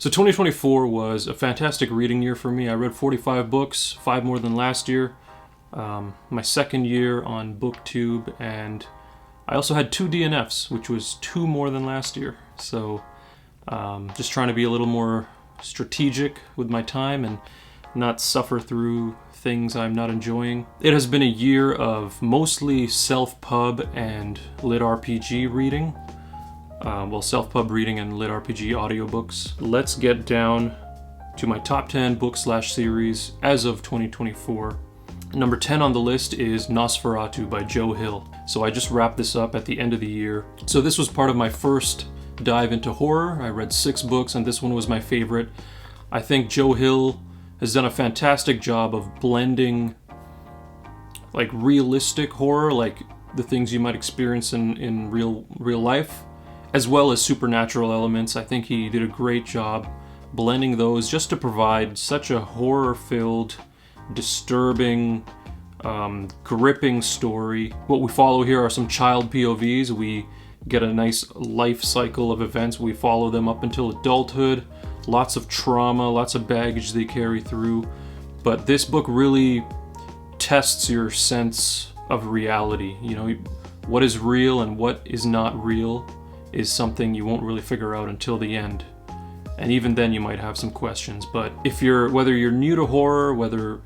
So 2024 was a fantastic reading year for me. I read 45 books, 5 more than last year. My second year on BookTube, and I also had 2 DNFs, which was 2 more than last year. So just trying to be a little more strategic with my time and not suffer through things I'm not enjoying. It has been a year of mostly self-pub and lit RPG reading. Self-pub reading and lit RPG audiobooks. Let's get down to my top 10 book/series as of 2024. Number 10 on the list is Nas Veratu by Joe Hill. So I just wrapped this up at the end of the year. So this was part of my first dive into horror. I read 6 books and this one was my favorite. I think Joe Hill has done a fantastic job of blending like realistic horror, like the things you might experience in real life, as well as supernatural elements. I think he did a great job blending those just to provide such a horror-filled, disturbing, gripping story. What we follow here are some child POVs. We get a nice life cycle of events. We follow them up until adulthood. Lots of trauma, lots of baggage they carry through. But this book really tests your sense of reality. You know, what is real and what is not real is something you won't really figure out until the end. And even then you might have some questions. But whether you're new to horror, whether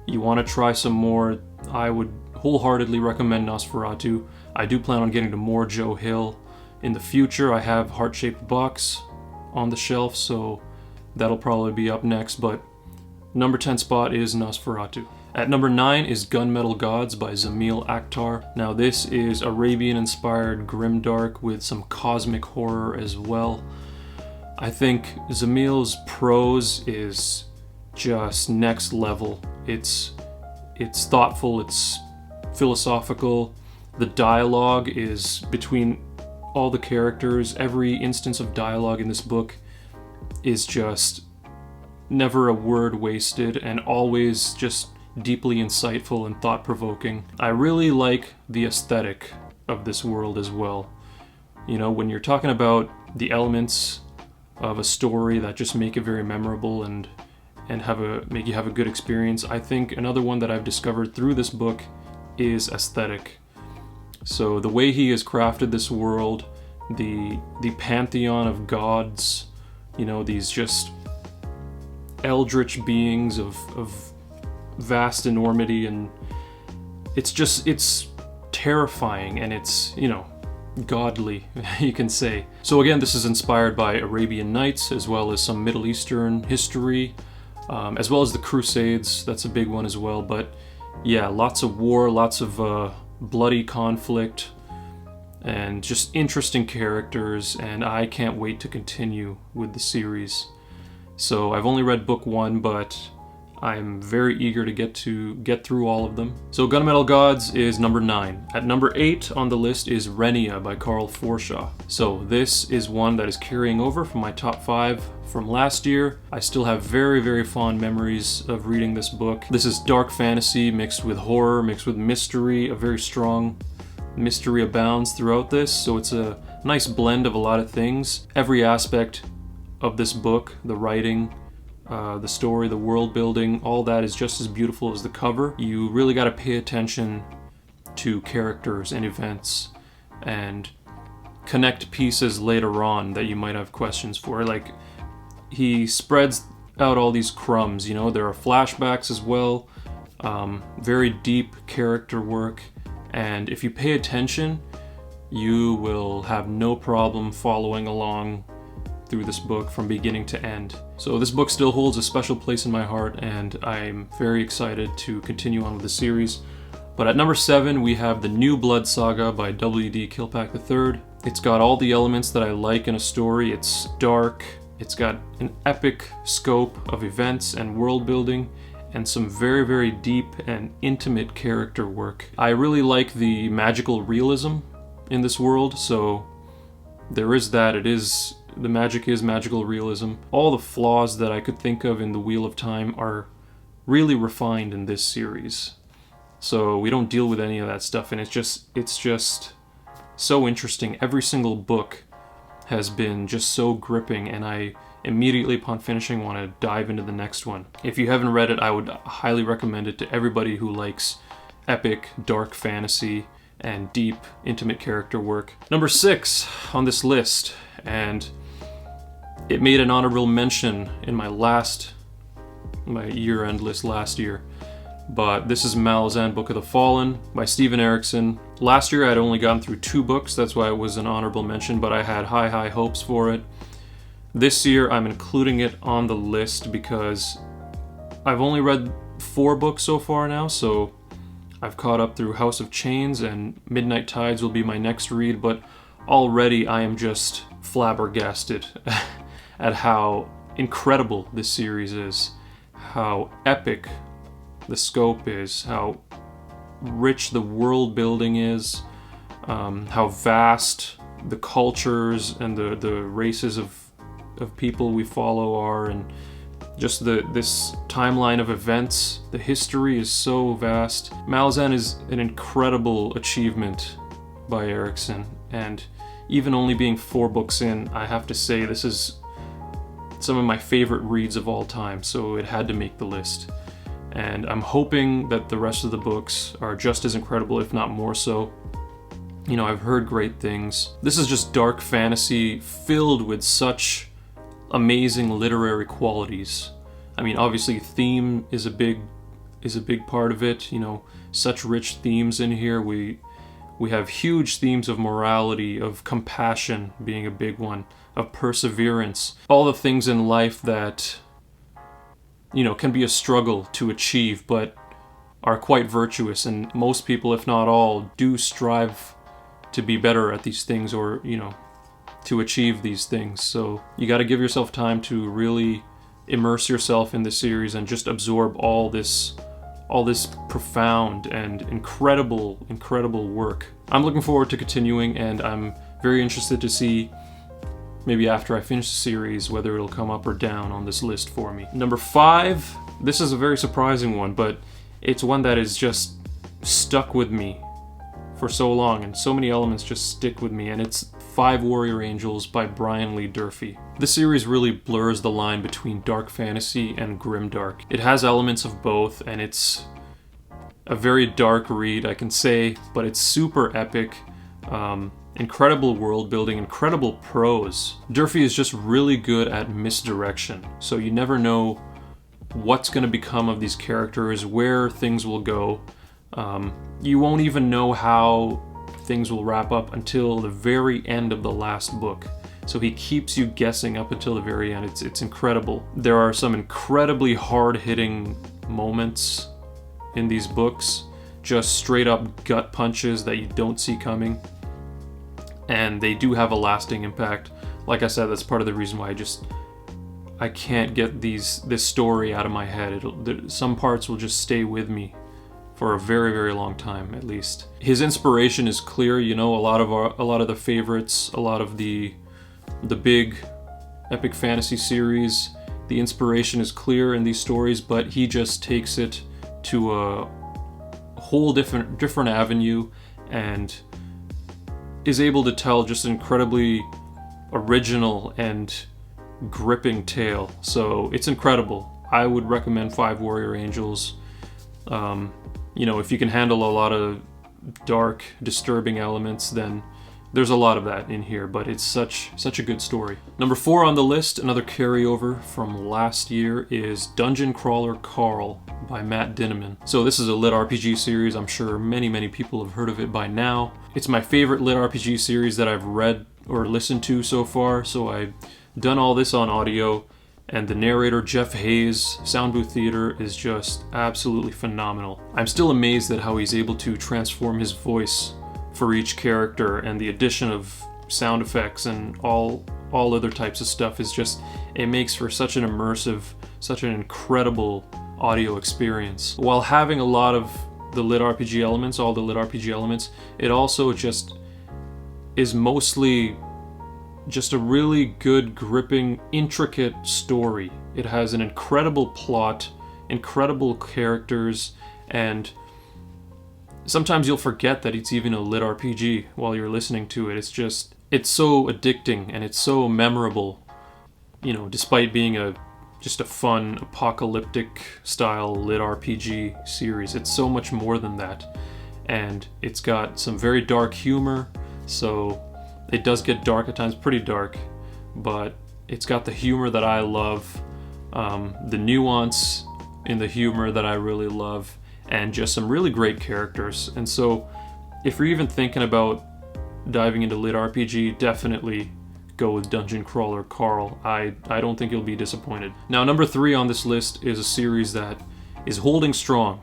you want to try some more, I would wholeheartedly recommend Nas Veratu. I do plan on getting to more Joe Hill in the future. I have Heart-Shaped Box on the shelf, so that'll probably be up next. But number 10 spot is Nas Veratu. At number 9 is Gunmetal Gods by Zamil Akhtar. Now this is Arabian-inspired grimdark with some cosmic horror as well. I think Zamil's prose is just next level. It's thoughtful, it's philosophical. The dialogue is between all the characters. Every instance of dialogue in this book is just never a word wasted and always just deeply insightful and thought-provoking. I really like the aesthetic of this world as well. You know, when you're talking about the elements of a story that just make it very memorable and make you have a good experience, I think another one that I've discovered through this book is aesthetic. So the way he has crafted this world, the pantheon of gods, you know, these just eldritch beings of vast enormity, and it's terrifying and it's, you know, godly, you can say. So again, this is inspired by Arabian Nights as well as some Middle Eastern history, as well as the Crusades. That's a big one as well. But yeah, lots of war, lots of bloody conflict, and just interesting characters, and I can't wait to continue with the series. So I've only read book 1, but I'm very eager to get through all of them. So Gunmetal Gods is number 9. At number 8 on the list is Renia by Carl Forshaw. So this is one that is carrying over from my top 5 from last year. I still have very, very fond memories of reading this book. This is dark fantasy mixed with horror, mixed with mystery. A very strong mystery abounds throughout this, so it's a nice blend of a lot of things. Every aspect of this book, the writing, the story, the world building, all that is just as beautiful as the cover. You really got to pay attention to characters and events and connect pieces later on that you might have questions for. Like, he spreads out all these crumbs, you know, there are flashbacks as well, very deep character work, and if you pay attention, you will have no problem following along through this book from beginning to end. So this book still holds a special place in my heart, and I'm very excited to continue on with the series. But at number 7, we have the new Blood Saga by W.D. Kilpack III. It's got all the elements that I like in a story. It's dark, it's got an epic scope of events and world building, and some very, very deep and intimate character work. I really like the magical realism in this world, so there is that. The magic is magical realism. All the flaws that I could think of in the Wheel of Time are really refined in this series. So we don't deal with any of that stuff, and it's just so interesting. Every single book has been just so gripping, and immediately upon finishing want to dive into the next one. If you haven't read it, I would highly recommend it to everybody who likes epic, dark fantasy and deep, intimate character work. Number 6 on this list, and it made an honorable mention in my year-end list last year, but this is Malazan, Book of the Fallen by Steven Erikson. Last year I'd only gotten through 2 books, that's why it was an honorable mention, but I had high hopes for it. This year I'm including it on the list because I've only read 4 books so far now, so I've caught up through House of Chains, and Midnight Tides will be my next read, but already I am just flabbergasted at how incredible this series is, how epic the scope is, how rich the world building is, how vast the cultures and the races of people we follow are, and just this timeline of events. The history is so vast. Malazan is an incredible achievement by Erikson, and even only being 4 books in, I have to say this is some of my favorite reads of all time, so it had to make the list. And I'm hoping that the rest of the books are just as incredible, if not more so. You know, I've heard great things. This is just dark fantasy filled with such amazing literary qualities. I mean, obviously theme is a big part of it, you know, such rich themes in here. We have huge themes of morality, of compassion being a big one, of perseverance, all the things in life that, you know, can be a struggle to achieve, but are quite virtuous, and most people, if not all, do strive to be better at these things, or, you know, to achieve these things. So you got to give yourself time to really immerse yourself in the series and just absorb all this profound and incredible work. I'm looking forward to continuing, and I'm very interested to see, maybe after I finish the series, whether it'll come up or down on this list for me. Number 5, this is a very surprising one, but it's one that is just stuck with me for so long, and so many elements just stick with me, and it's 5 Warrior Angels by Brian Lee Durfee. This series really blurs the line between dark fantasy and grimdark. It has elements of both, and it's a very dark read, I can say, but it's super epic. Incredible world building, incredible prose. Durfee is just really good at misdirection, so you never know what's going to become of these characters, where things will go. You won't even know how things will wrap up until the very end of the last book. So he keeps you guessing up until the very end. It's incredible. There are some incredibly hard-hitting moments in these books, just straight up gut punches that you don't see coming. And they do have a lasting impact. Like I said, that's part of the reason why I can't get this story out of my head. Some parts will just stay with me for a very long time, at least. His inspiration is clear. You know, a lot of the favorites, a lot of the big epic fantasy series, the inspiration is clear in these stories, but he just takes it to a whole different avenue and is able to tell just an incredibly original and gripping tale. So it's incredible. I would recommend 5 Warrior Angels. You know, if you can handle a lot of dark, disturbing elements, then there's a lot of that in here, but it's such a good story. Number 4 on the list, another carryover from last year, is Dungeon Crawler Carl by Matt Dinniman. So this is a lit RPG series. I'm sure many people have heard of it by now. It's my favorite lit RPG series that I've read or listened to so far, so I've done all this on audio, and the narrator, Jeff Hayes, Sound Booth Theater, is just absolutely phenomenal. I'm still amazed at how he's able to transform his voice for each character, and the addition of sound effects and all other types of stuff is just, it makes for such an immersive, such an incredible audio experience. While having a lot of the lit RPG elements, all the lit RPG elements, it also just is mostly just a really good, gripping, intricate story. It has an incredible plot, incredible characters, and sometimes you'll forget that it's even a lit RPG while you're listening to it. It's so addicting and it's so memorable. you know, despite being just a fun apocalyptic style lit RPG series, it's so much more than that. And it's got some very dark humor, so it does get dark at times, pretty dark, but it's got the humor that I love, the nuance in the humor that I really love, and just some really great characters. And so if you're even thinking about diving into lit RPG, definitely go with Dungeon Crawler Carl. I don't think you'll be disappointed. Now, number 3 on this list is a series that is holding strong.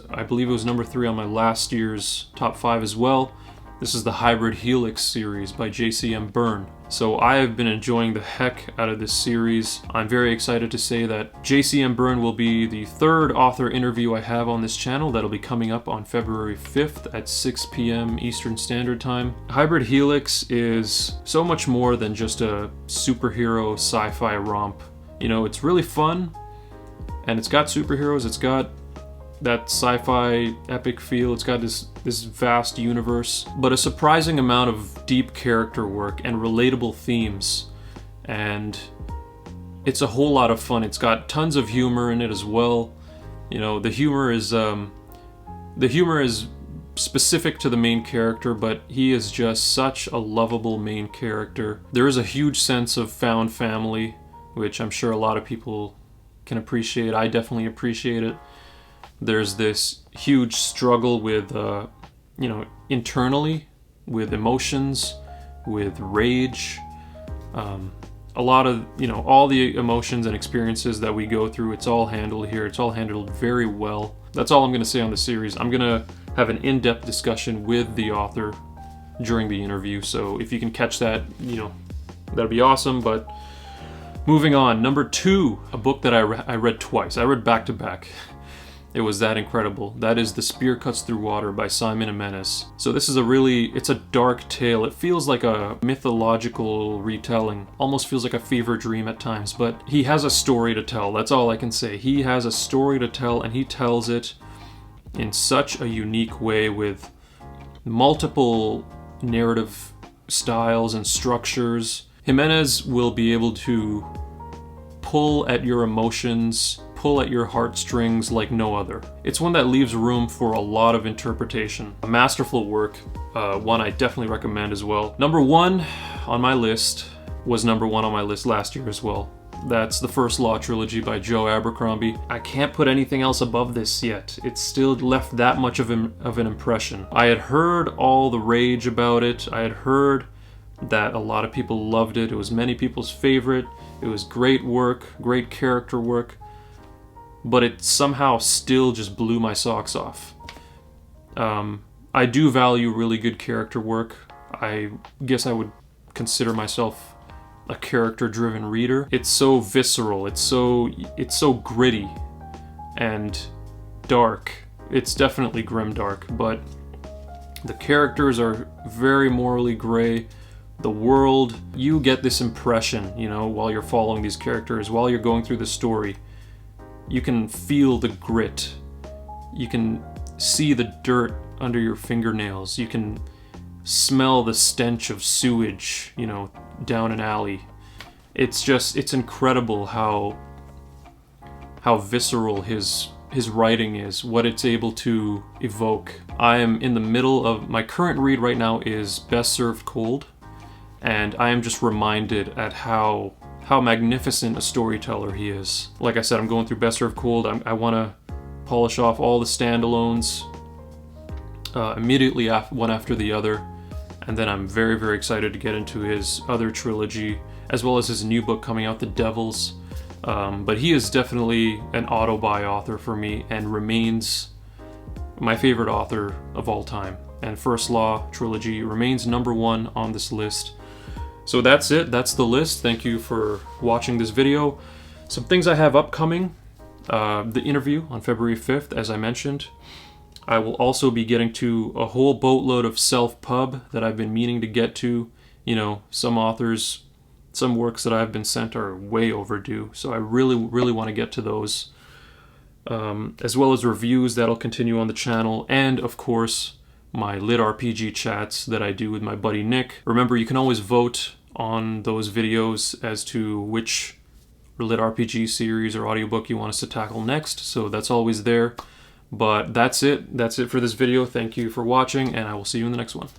I believe it was number 3 on my last year's top 5 as well. This is the Hybrid Helix series by J.C.M. Byrne. So I have been enjoying the heck out of this series. I'm very excited to say that J.C.M. Byrne will be the 3rd author interview I have on this channel. That'll be coming up on February 5th at 6 p.m. Eastern Standard Time. Hybrid Helix is so much more than just a superhero sci-fi romp. You know, it's really fun, and it's got superheroes, it's got that sci-fi epic feel, it's got this vast universe, but a surprising amount of deep character work and relatable themes, and it's a whole lot of fun. It's got tons of humor in it as well. You know, the humor is specific to the main character, but he is just such a lovable main character. There is a huge sense of found family, which I'm sure a lot of people can appreciate. I definitely appreciate it. There's this huge struggle with, you know, internally, with emotions, with rage. A lot of, you know, all the emotions and experiences that we go through, it's all handled here. It's all handled very well. That's all I'm going to say on the series. I'm going to have an in-depth discussion with the author during the interview, so if you can catch that, you know, that'd be awesome. But moving on, number 2, a book that I read twice. I read back to back. It was that incredible. That is The Spear Cuts Through Water by Simon Jimenez. So this is it's a dark tale. It feels like a mythological retelling. Almost feels like a fever dream at times, but he has a story to tell. That's all I can say. He has a story to tell, and he tells it in such a unique way with multiple narrative styles and structures. Jimenez will be able to pull at your emotions, pull at your heartstrings like no other. It's one that leaves room for a lot of interpretation. A masterful work, one I definitely recommend as well. Number 1 on my list was number 1 on my list last year as well. That's the First Law Trilogy by Joe Abercrombie. I can't put anything else above this yet. It's still left that much of an impression. I had heard all the rage about it. I had heard that a lot of people loved it. It was many people's favorite. It was great work, great character work, but it somehow still just blew my socks off. I do value really good character work. I guess I would consider myself a character-driven reader. It's so visceral, it's so gritty and dark. It's definitely grimdark, but the characters are very morally gray. The world, you get this impression, you know, while you're following these characters, while you're going through the story. You can feel the grit. You can see the dirt under your fingernails. You can smell the stench of sewage, you know, down an alley. It's incredible how visceral his writing is, what it's able to evoke. I am in the middle of, my current read right now is Best Served Cold, and I am just reminded at how magnificent a storyteller he is. Like I said, I'm going through Best Served Cold. I want to polish off all the standalones immediately one after the other, and then I'm very, very excited to get into his other trilogy, as well as his new book coming out, The Devils. But he is definitely an auto-buy author for me and remains my favorite author of all time. And First Law Trilogy remains number 1 on this list. So that's it. That's the list. Thank you for watching this video. Some things I have upcoming. The interview on February 5th, as I mentioned. I will also be getting to a whole boatload of self-pub that I've been meaning to get to. You know, some authors, some works that I've been sent are way overdue. So I really, really want to get to those. As well as reviews that'll continue on the channel. And, of course, my lit RPG chats that I do with my buddy Nick. Remember, you can always vote on those videos as to which lit RPG series or audiobook you want us to tackle next, so that's always there. But that's it for this video. Thank you for watching, and I will see you in the next one.